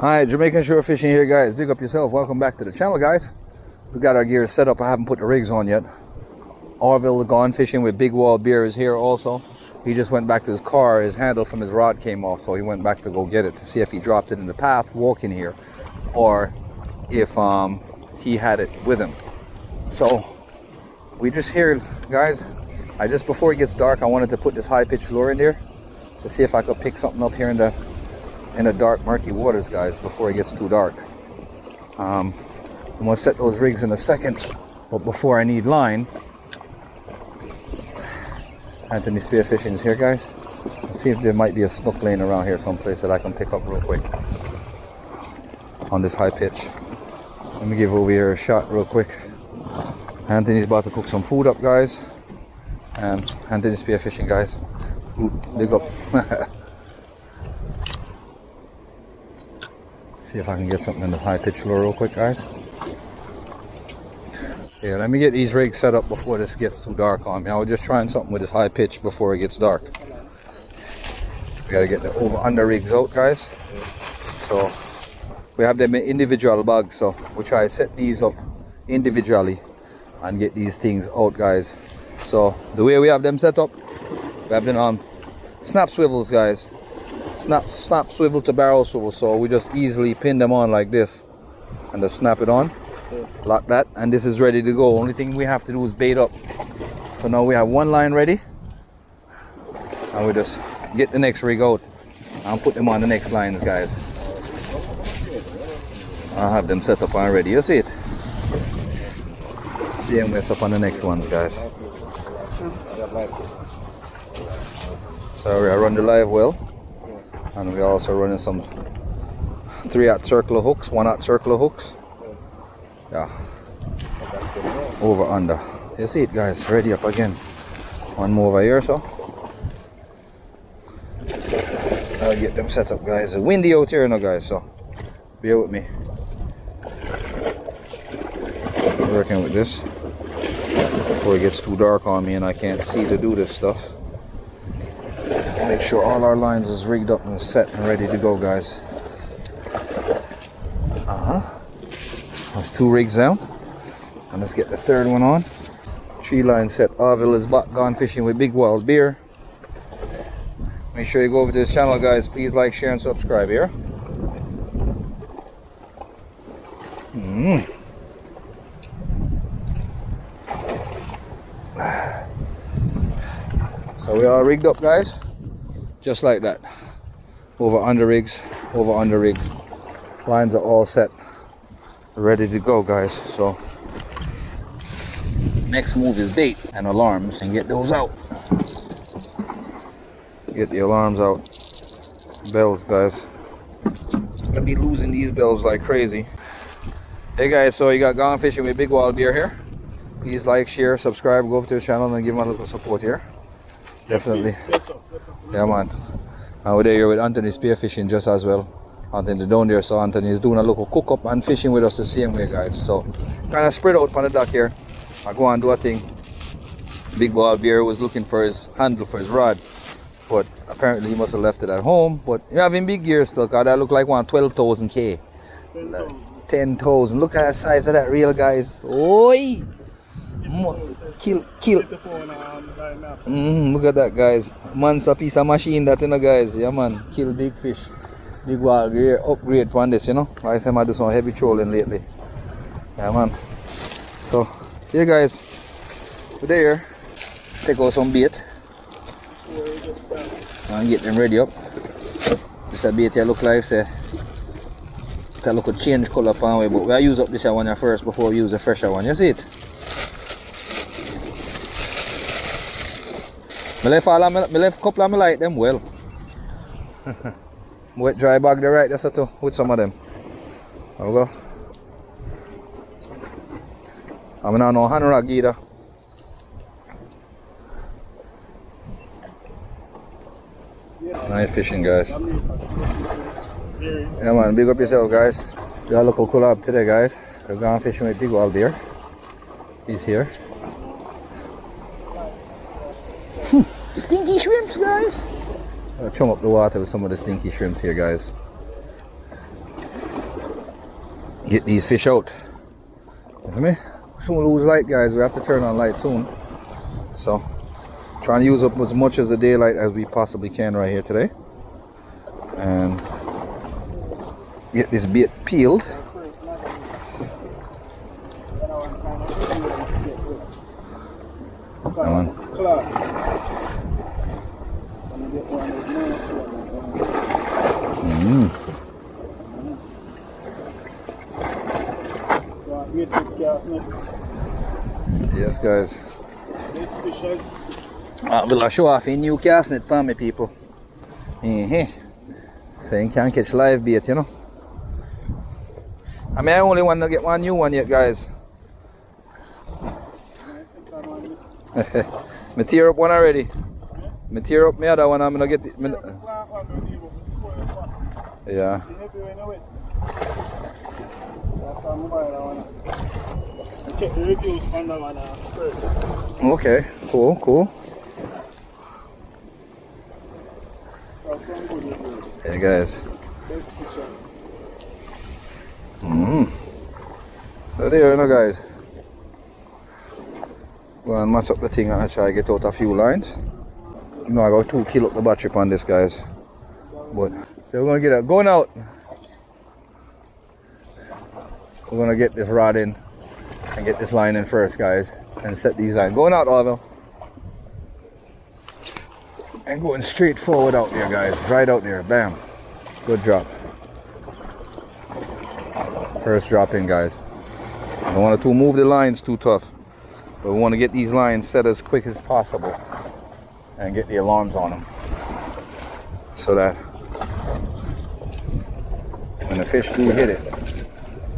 Alright, Jamaican shore fishing here, guys. Big up yourself. Welcome back to the channel, guys. We got our gear set up. I haven't put the rigs on yet. Orville gone fishing with Big Wall Beer is here also. He just went back to his car. His handle from his rod came off, so he went back to go get it to see if he dropped it in the path walking here or if he had it with him. So we just here, guys. Before it gets dark, I wanted to put this high pitch lure in there to see if I could pick something up here in the dark murky waters, guys, before it gets too dark. I'm gonna set those rigs in a second, but before I need line, Anthony Spearfishing is here, guys. Let's see if there might be a snook laying around here someplace that I can pick up real quick on this high pitch. Let me give over here a shot real quick. Anthony's about to cook some food up, guys, and Anthony Spearfishing, guys. Ooh, big up. See if I can get something in the high pitch lure real quick, guys. Yeah, let me get these rigs set up before this gets too dark on me. I was just trying something with this high pitch before it gets dark. We gotta get the over under rigs out, guys. So we have them in individual bags, so we'll try to set these up individually and get these things out, guys. So the way we have them set up, we have them on snap swivels, guys. Snap swivel to barrel swivel, so we just easily pin them on like this and just snap it on, like that, and this is ready to go. Only thing we have to do is bait up. So now we have one line ready, and we just get the next rig out and put them on the next lines, guys. I have them set up already. You see it? Same way up on the next ones, guys. So I run the live well. And we're also running some 3/0 circular hooks, 1/0 circular hooks. Yeah. Over under. You see it, guys. Ready up again. One more over here, so I'll get them set up, guys. It's windy out here now, guys, so bear with me. Working with this before it gets too dark on me and I can't see to do this stuff. Make sure all our lines is rigged up and set and ready to go, guys. That's 2 rigs down, and let's get the third one on. 3 lines set. Orville is back, gone fishing with Big Wild Beer. Make sure you go over to this channel, guys. Please like, share, and subscribe here. So we are rigged up, guys. Just like that. Over under rigs, over under rigs. Lines are all set, ready to go, guys. So next move is bait and alarms, and get those out. Get the alarms out. Bells, guys. I'll be losing these bells like crazy. Hey guys, so you got Gone Fishing with Big Wild Beer here. Please like, share, subscribe, go over to the channel and give my little support here. Definitely. Yeah, man. And we're there with Anthony Spearfishing just as well. Anthony down there, so Anthony is doing a local cook up and fishing with us the same way, guys. So kind of spread out on the dock here. I go and do a thing. Big Wild Beer was looking for his handle for his rod, but apparently he must have left it at home. But you having big gear still, cause that look like one 12,000 K. 10,000. Look at the size of that reel, guys. Oi! Kill. Look at that, guys. Man's a piece of machine that, you know, guys. Yeah, man. Kill big fish. Big Wild Beer upgrade on this, you know. Like I said, I do some heavy trolling lately. Yeah, man. So, here, guys. We're there. Take out some bait and get them ready up. This a bait here look like, say, that look could change color for way, but we'll use up this one first before we use the fresher one. You see it? I left a couple of my light them well. Wet dry bag there, right? That's it too, with some of them. There we go. I'm not no hand rag either. Nice fishing, guys. Yeah, man, big up yourself, guys. We got a local collab today, guys. We're going fishing with Big Wild Beer. He's here. Stinky shrimps, guys. I'll chum up the water with some of the stinky shrimps here, guys. get these fish out. You see me? Soon lose light, guys. We have to turn on light soon. So trying to use up as much of the daylight as we possibly can right here today, and get this bait peeled. Come on. Yes, guys. Will I show off a new cast net for me, people? So you can catch live bait, you know. I mean, I only want to get one new one yet, guys. Me tear up one already. Me tear up my other one. I'm gonna get it. Yeah. Okay, cool. Hey guys. So there you know, guys. Go and match up the thing and I try to get out a few lines. You know, I got 2 kilo up the battery on this, guys. But so we're gonna get it going out. We're gonna get this rod in and get this line in first, guys, and set these lines. Going out, Orville. And going straight forward out there, guys. Right out there. Bam. Good drop. First drop in, guys. I don't want to move the lines too tough, but we want to get these lines set as quick as possible and get the alarms on them so that when the fish do hit it,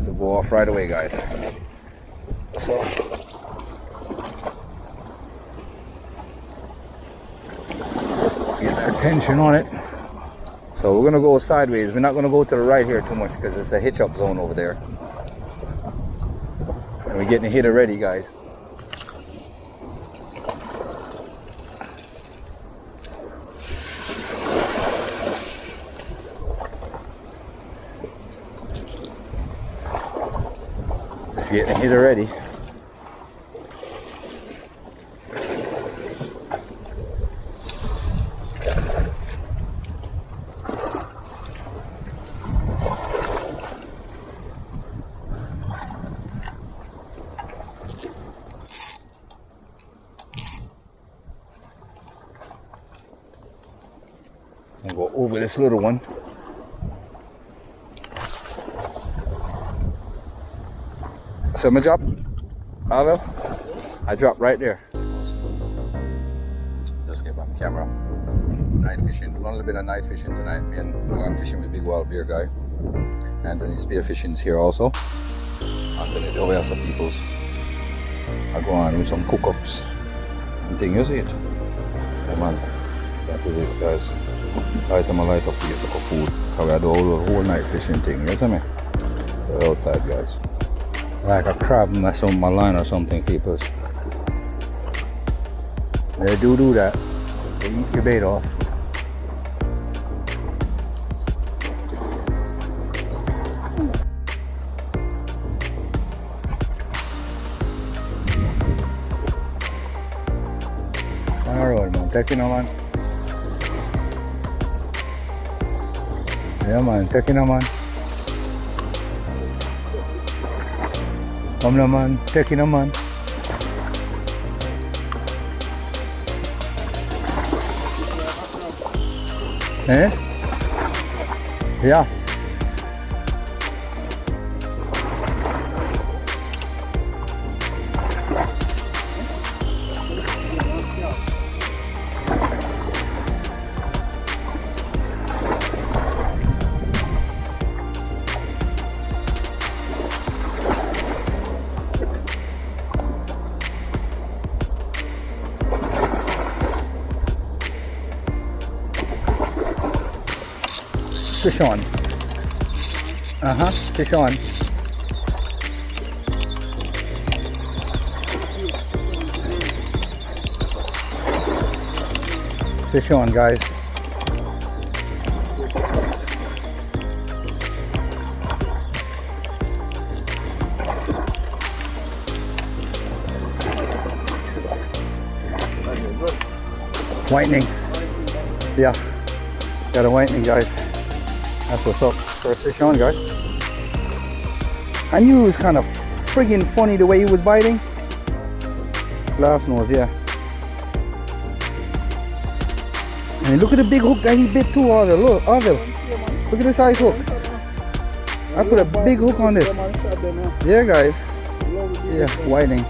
they'll go off right away, guys. So get their attention on it. So we're gonna go sideways. We're not gonna go to the right here too much because it's a hitch up zone over there. And we're getting hit already, guys. Just getting hit already. And go over this little one. So my drop, Arvel, I dropped right there. Just get back my camera. Night fishing, doing a little bit of night fishing tonight. Me and going fishing with Big Wild Beer guy. Anthony Spear Fishing's here also. Anthony, over here some people's. I go on with some cook-ups and thing, you see it? Yeah, man, that is it, guys. Light up to get the food. Because we do a whole night fishing thing, you see me? We're outside, guys. Like a crab mess on my line or something, people. They do that. They eat your bait off. Alright, man. Take it now, man. Yeah, man. Take it now, man. Come naman, take naman. Eh? Yeah. Fish on. Fish on. Fish on, guys. Whitening. Yeah. Got a whitening, guys. That's what's up. First fish on, guys. I knew it was kind of friggin' funny the way he was biting. Glass nose, yeah. And look at the big hook that he bit too, Arvel. Look, Arvel. Look at the size hook. I put a big hook on this. Yeah, guys. Yeah, whiting.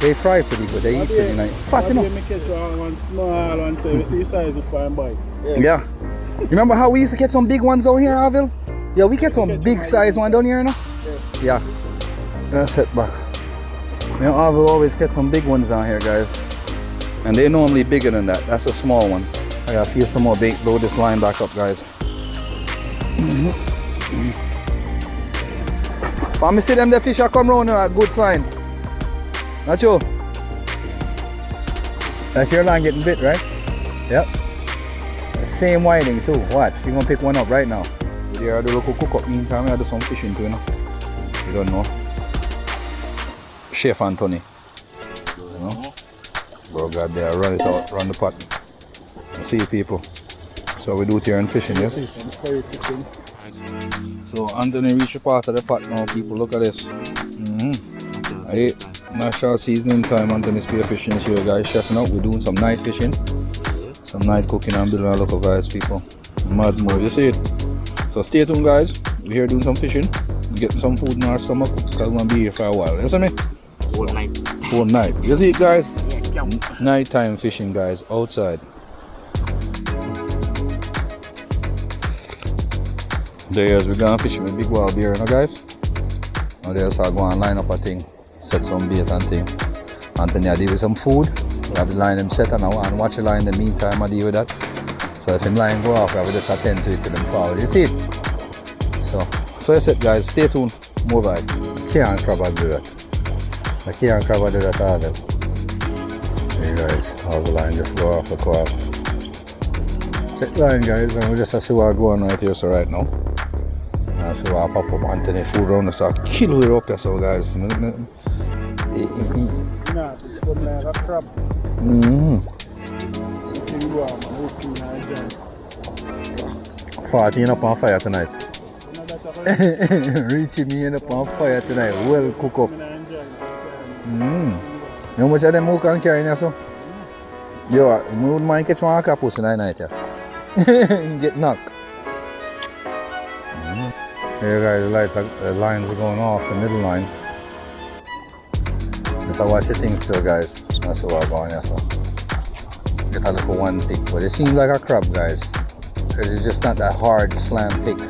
They fry pretty good. They eat pretty nice. Fat enough. Yeah. Remember how we used to get some big ones out here, Arvel? Yeah, we get some big size one down here, you know? Yeah. Let's set back. You know, Arvel always get some big ones down here, guys. And they're normally bigger than that. That's a small one. I gotta feel some more bait. Load this line back up, guys. If I see them, the fish are come round a good sign. Not you? That's your line getting bit, right? Yep. Same whiting too. Watch. You're gonna pick one up right now. There are the local cook up meantime. I do some fishing too, you know. You don't know. Chef Anthony. You know? Bro, God, there, run it out, run the pot. See people. So we do it here in fishing, you see? So Anthony reached a part of the pot now, people. Look at this. Hey, natural seasoning time. Anthony spear fishing is here, guys. Chefing out. We're doing some night fishing, some night cooking and building our local guys, people. Mad more, you see it? So stay tuned, guys. We're here doing some fishing, getting some food in our stomach because we're gonna be here for a while. You see me? Whole night. Whole night. You see it, guys? Nighttime fishing, guys, outside. There's we're going fishing with big wild beer, you know, guys. Now there's I go and line up a thing, set some bait and thing. Anthony I deal with some food. We have the line them set and I want to watch the line in the meantime I deal with that. So if the line go off, I will just attend to it till them forward. You see it? So that's it, guys. Stay tuned. More vibe. Can't crab do that. I can't crab do that either. Hey guys, how the line just go off the co-op. Check line, guys, and we just see what's going on right here. So right now. I see what I pop up Anthony food around us. I'll kill her up here, so guys. Nah, it's come like a crab. Farting up on fire tonight. Reaching me up on fire tonight. Well cook up. How much of them who can carry in so? Yo, I wouldn't mind catch one octopus in the night. Get knocked. Here guys, the lines are going off, the middle line. If I watch the thing still, guys, that's what I'm going here, so. Get a little one pick, but it seems like a crab, guys. Because it's just not that hard slam pick.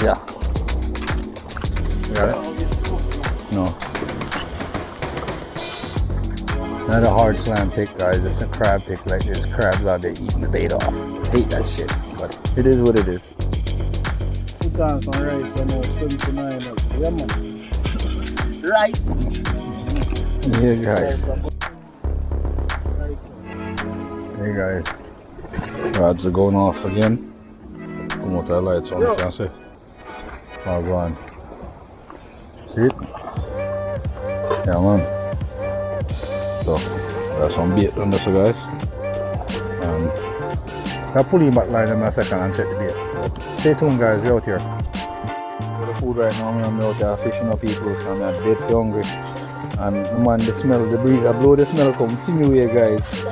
Yeah. You got it? No. Not a hard slam pick, guys. It's a crab pick like this. Crabs out there eating the bait off. Hate that shit, but it is what it is. Dance on right, so now 79. Yeah, man. Right. Yeah, guys. Hey, guys. Rods are going off again. Come out the lights on, you can see. Oh, go on. See it? Yeah, man. So, that's some bait on this, guys. I'll pull him back line in a second and set the bait. Stay tuned, guys, we're out here. For the food right now, I'm out there fishing up people, and I'm dead hungry. And man, the smell, the breeze, I blow the smell come from you here, guys.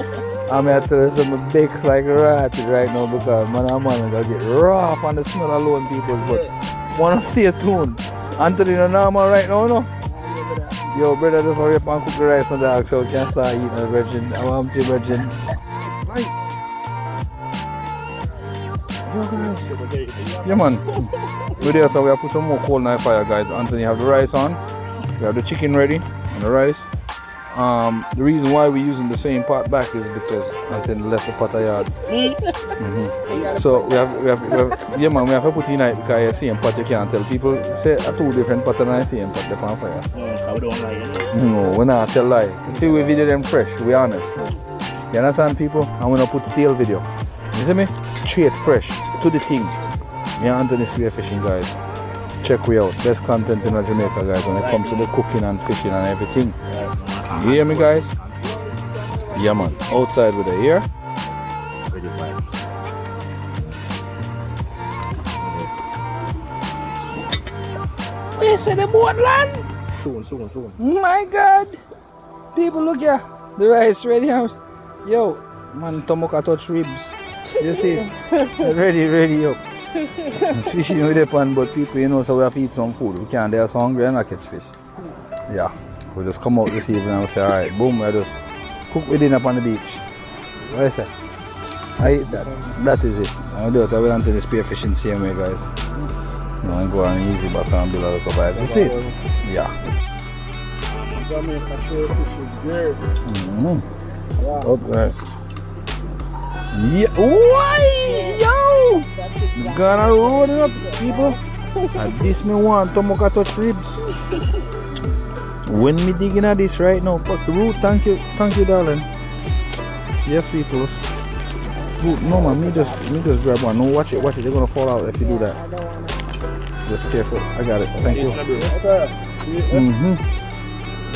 I'm here to tell you some bakes like rat right now because man, I'm gonna get rough on the smell alone, people. But wanna stay tuned. Anthony, no normal right now, no? Yo, brother, just hurry up and cook the rice and dog so we can start eating the virgin. I want the virgin. Right. Yeah, man. We're there, so we have put some more coal in the fire, guys. Anthony have the rice on. We have the chicken ready and the rice. The reason why we're using the same pot back is because Anthony left the pot a yard. So we have yeah, man, we have to put in it because you see same pot. You can't tell people say a two different pot and I see same pot they're on fire. I don't like it. No, we're not tell lie. See, we video them fresh. We honest. You understand, people? And we don't put stale video. You see me? Straight fresh to the thing. Me and Anthony spear fishing, guys. Check we out. Best content in Jamaica, guys, when it comes to the cooking and fishing and everything. You hear me, guys? Yeah, man. Outside with the here. We see the boat land. Soon. My God. People, look here. The rice ready house. Yo, man, Tomoka touch ribs. You see it? ready up. It's fishing with the pan, but people, you know, so we have to eat some food. We can't, they're so hungry and not catch fish. Yeah. We just come out this evening and we say, alright, boom, we just cook with dinner up on the beach. What I say? I eat that. That is it. I'll do it. I will until the spear fishing same way, guys. You know, and go on easy back and build a little vibe. You see it? Yeah. Jamaica show fishing great. Yeah. Up, guys. Yeah. Why? Yo! Gonna roll it up, people. And this me want Tomoka touch ribs. When me digging at this right now, fuck the root, thank you, darling. Yes, people. Root, no man, me just grab one. No, watch it, they're gonna fall out if you do that. Just careful, I got it, thank you.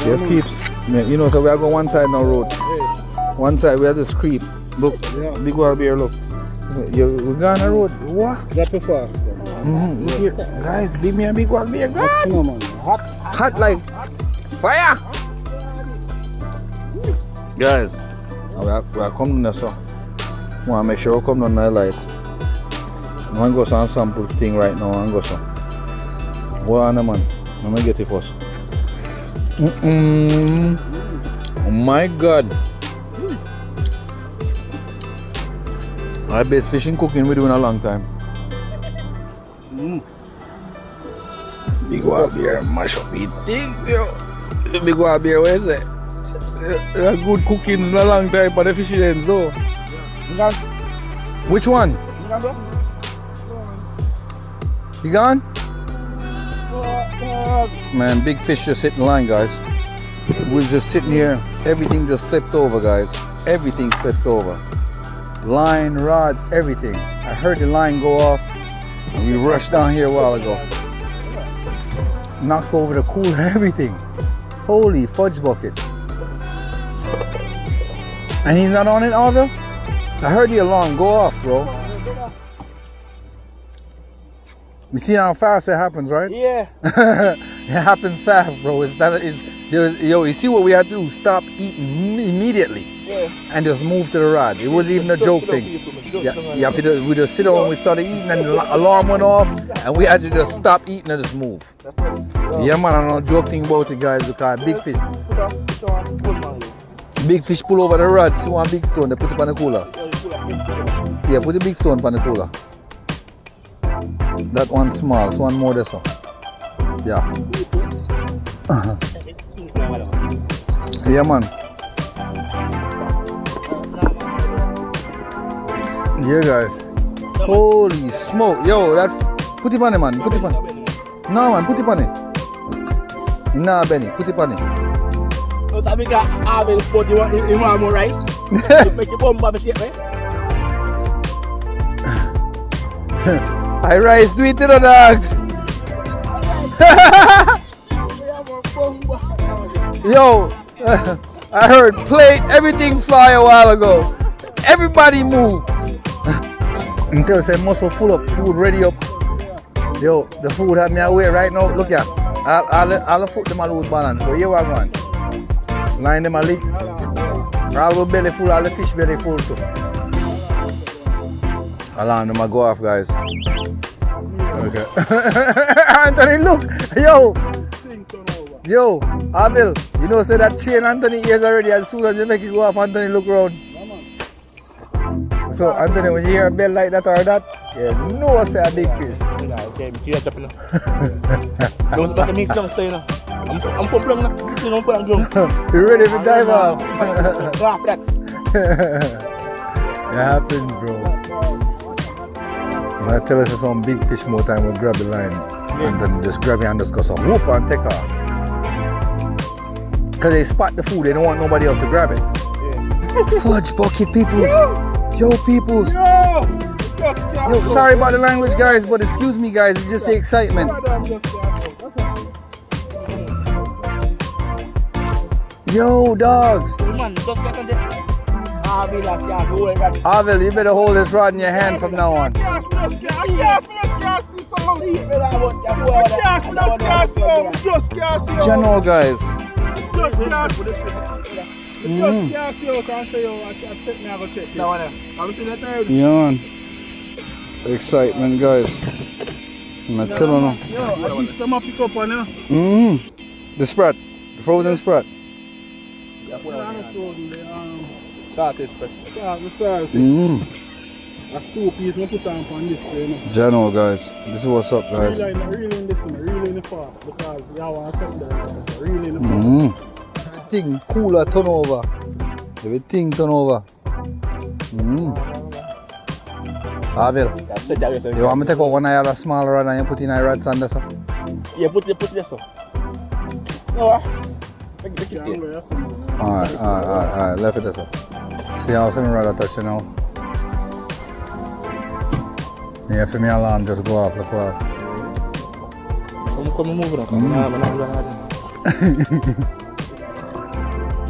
Yes, peeps. Man, you know, so we are going one side now, road. One side, we are just creep. Look, big wild bear, look. We're going on road. What? Drop it fast. Look here. Guys, give me a big wild bear. God. No, man. Hot like fire. Guys, we are coming there, so I want to make sure we come down the light. I'm going to go some sample thing right now and go some. What on the man? I'm going to get it first. Oh my God. My best fishing cooking we're doing a long time. Big wild beer, mash up it. The big wild beer, where is it? Good cooking in a long time for the fishing ends though. Which one? You gone? Man, big fish just hitting the line, guys. We're just sitting here, everything just flipped over, guys. Everything flipped over. Line, rod, everything. I heard the line go off and we rushed down here a while ago. Knocked over the cooler, everything. Holy fudge bucket. And he's not on it, Arville? I heard the alarm go off, bro. You see how fast it happens, right? Yeah. It happens fast, bro. Yo, you see what we had to do? Stop eating immediately. Yeah. And just move to the rod. It wasn't even a joke thing. Yeah, we just sit down and we started eating and the alarm went off and we had to just stop eating and just move. Yeah, man, I'm not joking about it, guys, because big fish. Big fish pull over the rod, see one big stone, they put it on the cooler. Yeah, put the big stone on the cooler. That one small, so one more this one. Yeah. Yeah, man. Yeah, guys. Holy smoke. Yo, that. Put it on it, man. Put it on it. No, man, put it on it. Nah, Benny, put it on it. So, I got Arville put you in one more, right? Make your bomb baby shit, right? I rise, do it to the dogs. Yo, I heard plate, everything fly a while ago. Everybody move. Until say muscle full up, food ready up. Yo, the food have me away right now. Look here. All the food them a lose balance. So here we are going. Line them a lick. All the belly full, all the fish belly full too. Alarm them a go off, guys. Okay. Anthony, look. Yo, Abel, you know, say that train Anthony ears already. As soon as you make it go off, Anthony look around. So, Anthony, when you hear a bell like that or that, you know say a big fish. Okay, see that happening. Don't let me say no. I'm from Blum now. I'm from Blum. You ready to dive off? Laugh that. It happens, bro. When I tell us some big fish more time, we'll grab the line and then just grab it and just go so whoop and take off. Because they spot the food, they don't want nobody else to grab it. Yeah. Fudge bucket, peoples. Yo, peoples. Yo, sorry about the language, guys, but excuse me, guys, it's just the excitement. Yo, dogs. Avil, you better hold this rod in your hand from now on. Jano, guys. Yeah. Excitement, guys. I'm telling you. The spread. The frozen spread. Jano, guys. This is what's up, guys. Everything cooler turn over. Everything turn over. Avil, you want me to take out one of your smaller rod and you put in a rod under so? Yeah, put it so. No, alright, left it so. See how some rod touch you now. Yeah, for me alarm just go off, look off. Come move it.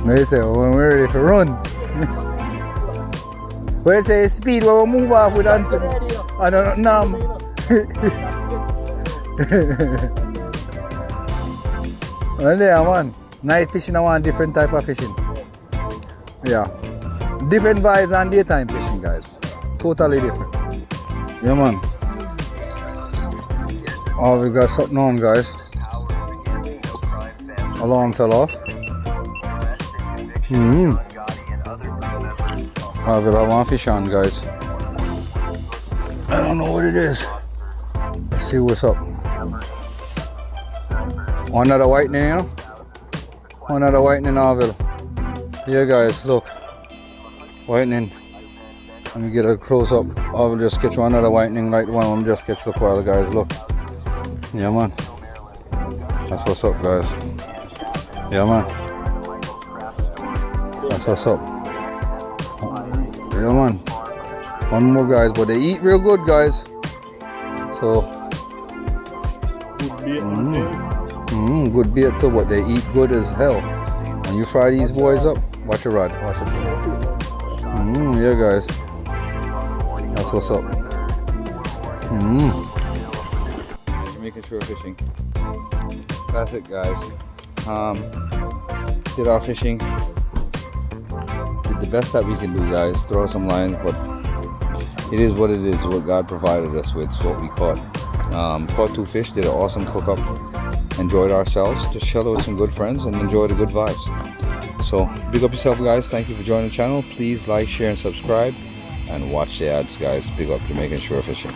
They say when we're ready to run. When they say speed, when we move off with Anthony. I don't know. Well, there, man. Night fishing, I want different type of fishing. Yeah. Different vibes than daytime fishing, guys. Totally different. Yeah, man. Oh, we got something on, guys. Alarm fell off. I will have one fish on, guys. I don't know what it is. Let's see what's up. Another whitening, you know? Another whitening, Avil. Here, guys, look. Whitening. Let me get a close up. I will just catch another whitening like the one I'm just catch. Look, while guys, look. Yeah, man. That's what's up, guys. Yeah, man. That's what's up. Yeah, man. One more, guys, but they eat real good, guys. So good bait too, but they eat good as hell. When you fry these boys up, watch your rod, watch it. Yeah, guys. That's what's up. Jamaican shore fishing. That's it, guys. Did our fishing. Did the best that we can do, guys. Throw some lines, but it is what it is. What God provided us with. It's what we caught. Caught 2 fish. Did an awesome cook up. Enjoyed ourselves. Just chill with some good friends and enjoy the good vibes. So big up yourself, guys. Thank you for joining the channel. Please like, share, and subscribe. And watch the ads, guys. Big up Jamaican shore fishing.